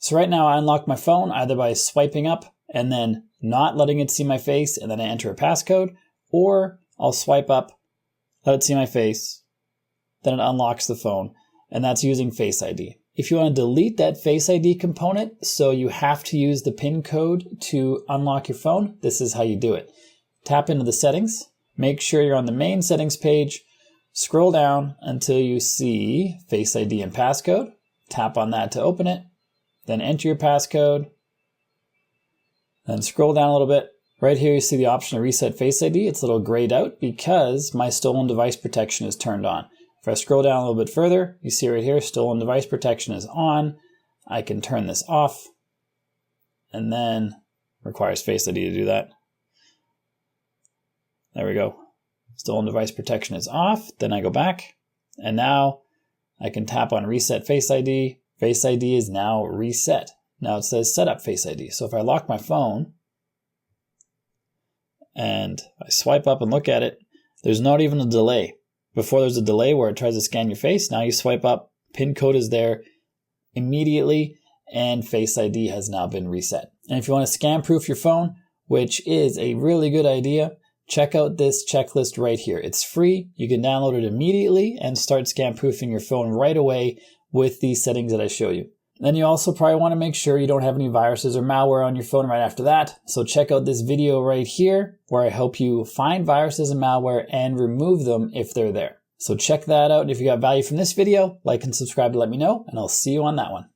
So right now I unlock my phone either by swiping up and then not letting it see my face and then I enter a passcode, or I'll swipe up, let it see my face, then it unlocks the phone, and that's using Face ID. If you want to delete that Face ID component, so you have to use the PIN code to unlock your phone, this is how you do it. Tap into the settings, make sure you're on the main settings page, scroll down until you see Face ID and passcode, tap on that to open it, then enter your passcode, then scroll down a little bit. Right here you see the option to reset Face ID. It's a little grayed out because my stolen device protection is turned on. If I scroll down a little bit further, you see right here, stolen device protection is on. I can turn this off, and then requires Face ID to do that. There we go. Stolen device protection is off. Then I go back, and now I can tap on reset Face ID. Face ID is now reset. Now it says set up Face ID. So if I lock my phone and I swipe up and look at it, there's not even a delay. Before there's a delay where it tries to scan your face, now you swipe up, PIN code is there immediately, and Face ID has now been reset. And if you want to scam proof your phone, which is a really good idea, check out this checklist right here. It's free. You can download it immediately and start scam proofing your phone right away with these settings that I show you. Then you also probably want to make sure you don't have any viruses or malware on your phone right after that. So check out this video right here where I help you find viruses and malware and remove them if they're there. So check that out. And if you got value from this video, like and subscribe to let me know, and I'll see you on that one.